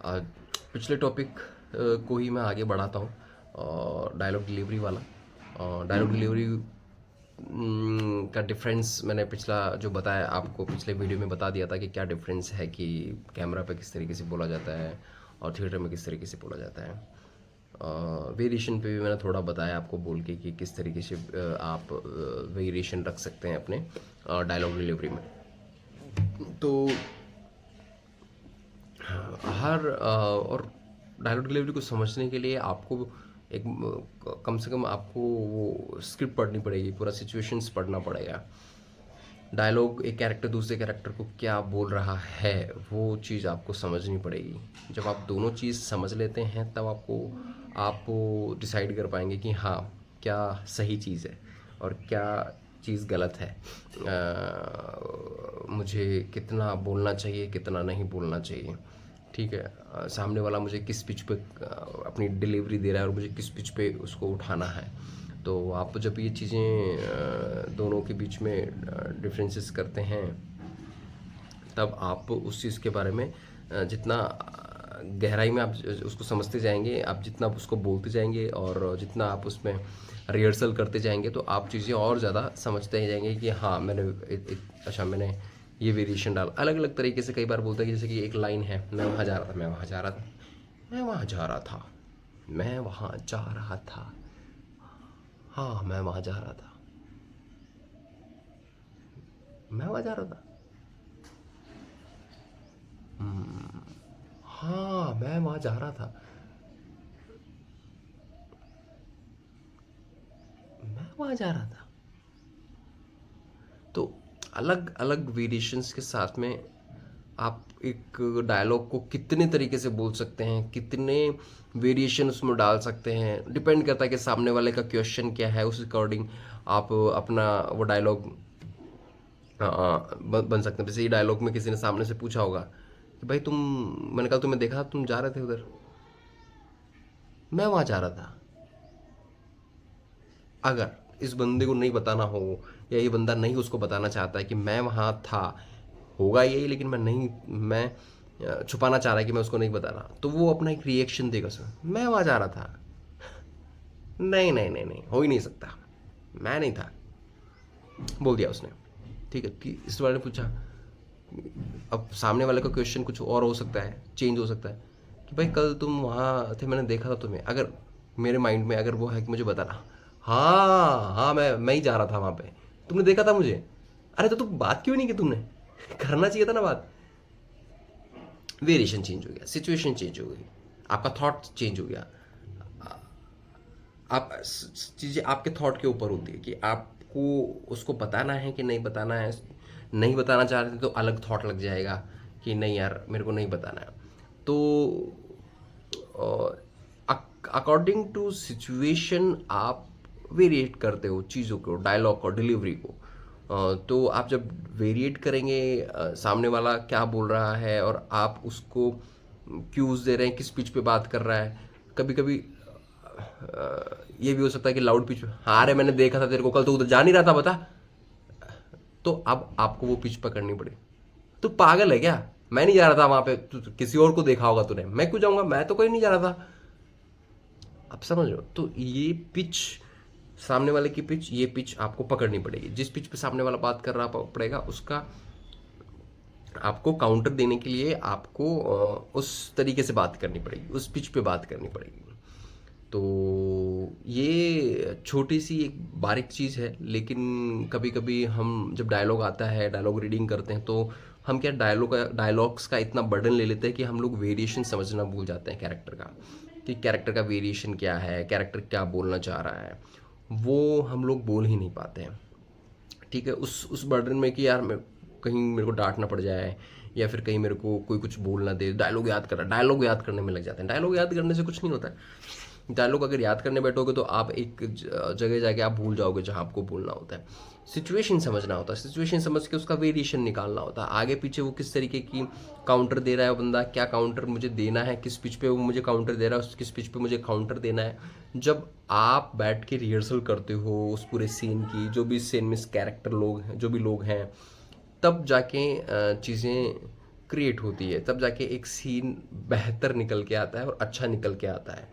आज पिछले टॉपिक को ही मैं आगे बढ़ाता हूँ, और डायलॉग डिलीवरी वाला। डायलॉग डिलीवरी का डिफरेंस मैंने पिछला जो बताया आपको, पिछले वीडियो में बता दिया था कि क्या डिफरेंस है कि कैमरा पे किस तरीके से बोला जाता है और थिएटर में किस तरीके से बोला जाता है। वेरिएशन पे भी मैंने थोड़ा बताया आपको बोल के कि किस तरीके से आप वेरिएशन रख सकते हैं अपने डायलॉग डिलीवरी में। तो और डायलॉग डिलीवरी को समझने के लिए आपको एक कम से कम आपको वो स्क्रिप्ट पढ़नी पड़ेगी, पूरा सिचुएशंस पढ़ना पड़ेगा। डायलॉग एक कैरेक्टर दूसरे कैरेक्टर को क्या बोल रहा है वो चीज़ आपको समझनी पड़ेगी। जब आप दोनों चीज़ समझ लेते हैं तब आप डिसाइड कर पाएंगे कि हाँ, क्या सही चीज़ है और क्या चीज़ गलत है। मुझे कितना बोलना चाहिए, कितना नहीं बोलना चाहिए। ठीक है, सामने वाला मुझे किस पिच पे अपनी डिलीवरी दे रहा है और मुझे किस पिच पे उसको उठाना है। तो आप जब ये चीज़ें दोनों के बीच में डिफरेंसेस करते हैं, तब आप उस चीज़ के बारे में जितना गहराई में आप उसको समझते जाएंगे, आप जितना उसको बोलते जाएंगे और जितना आप उसमें रिहर्सल करते जाएंगे, तो आप चीज़ें और ज़्यादा समझते ही जाएंगे कि हाँ, अच्छा मैंने ये वेरिएशन डाल। अलग अलग तरीके से कई बार बोलते हैं कि जैसे कि एक लाइन है, मैं वहाँ जा रहा था, मैं वहाँ जा रहा था, मैं वहाँ जा रहा था, मैं वहाँ जा रहा था, हाँ मैं वहाँ जा रहा था, मैं वहाँ जा रहा था, हाँ मैं वहाँ जा रहा था, मैं वहाँ जा रहा था। तो अलग अलग वेरिएशंस के साथ में आप एक डायलॉग को कितने तरीके से बोल सकते हैं, कितने वेरिएशन उसमें डाल सकते हैं, डिपेंड करता है कि सामने वाले का क्वेश्चन क्या है। उस अकॉर्डिंग आप अपना वो डायलॉग बन सकते हैं। जैसे ये डायलॉग में किसी ने सामने से पूछा होगा कि भाई तुम, मैंने कहा तुम्हें देखा तुम जा रहे थे उधर, मैं वहाँ जा रहा था। अगर इस बंदे को नहीं बताना हो या ये बंदा नहीं उसको बताना चाहता है कि मैं वहाँ था, होगा यही लेकिन मैं छुपाना चाह रहा है कि मैं उसको नहीं बता रहा, तो वो अपना एक रिएक्शन देगा उसमें, मैं वहाँ जा रहा था, नहीं नहीं नहीं नहीं, हो ही नहीं सकता, मैं नहीं था, बोल दिया उसने। ठीक है, कि इस वाले ने पूछा, अब सामने वाले का क्वेश्चन कुछ और हो सकता है, चेंज हो सकता है कि भाई कल तुम वहाँ थे, मैंने देखा था तुम्हें। अगर मेरे माइंड में अगर वो है कि मुझे बताना, हाँ हाँ मैं ही जा रहा था वहाँ पे, तुमने देखा था मुझे, अरे तो तुम बात क्यों नहीं की तुमने, करना चाहिए था ना बात। वेरिएशन चेंज हो गया, सिचुएशन चेंज हो गई, आपका थॉट चेंज हो गया। आप चीज़ें आपके थॉट के ऊपर होती है कि आपको उसको बताना है कि नहीं बताना है। नहीं बताना चाह रहे थे तो अलग थॉट लग जाएगा कि नहीं यार मेरे को नहीं बताना है। तो अकॉर्डिंग टू सिचुएशन आप वेरिएट करते हो चीज़ों को, डायलॉग को, डिलीवरी को। तो आप जब वेरिएट करेंगे, सामने वाला क्या बोल रहा है और आप उसको क्यूज दे रहे हैं, किस पिच पे बात कर रहा है। कभी कभी ये भी हो सकता है कि लाउड पिच, हाँ अरे मैंने देखा था तेरे को कल, तो उधर जा नहीं रहा था बता। तो अब आपको वो पिच पकड़नी पड़े। तू पागल है क्या, मैं नहीं जा रहा था वहां पे, तू किसी और को देखा होगा तूने, मैं क्यों जाऊंगा, मैं तो कोई नहीं जा रहा था। आप समझ लो, तो ये पिच, सामने वाले की पिच, ये पिच आपको पकड़नी पड़ेगी। जिस पिच पे सामने वाला बात कर रहा पड़ेगा, उसका आपको काउंटर देने के लिए आपको उस तरीके से बात करनी पड़ेगी, उस पिच पे बात करनी पड़ेगी। तो ये छोटी सी एक बारीक चीज़ है, लेकिन कभी कभी हम जब डायलॉग आता है, डायलॉग रीडिंग करते हैं, तो हम क्या डायलॉग्स का इतना बर्डन ले लेते हैं कि हम लोग वेरिएशन समझना भूल जाते हैं कैरेक्टर का, कि कैरेक्टर का वेरिएशन क्या है, कैरेक्टर क्या बोलना चाह रहा है, वो हम लोग बोल ही नहीं पाते हैं। ठीक है, उस बर्डन में कि यार मैं कहीं मेरे को डांटना पड़ जाए या फिर कहीं मेरे को कोई कुछ बोल ना दे, डायलॉग याद कर रहा, डायलॉग याद करने में लग जाते हैं। डायलॉग याद करने से कुछ नहीं होता है। डायलॉग अगर याद करने बैठोगे तो आप एक जगह जाके आप भूल जाओगे जहाँ आपको बोलना होता है। सिचुएशन समझना होता है, सिचुएशन समझ के उसका वेरिएशन निकालना होता है, आगे पीछे वो किस तरीके की काउंटर दे रहा है बंदा, क्या काउंटर मुझे देना है, किस पिच पे वो मुझे काउंटर दे रहा है, किस पिच पे मुझे काउंटर देना है। जब आप बैठ के रिहर्सल करते हो उस पूरे सीन की, जो भी सीन में कैरेक्टर लोग हैं, जो भी लोग हैं, तब जाके चीज़ें क्रिएट होती है, तब जाके एक सीन बेहतर निकल के आता है और अच्छा निकल के आता है।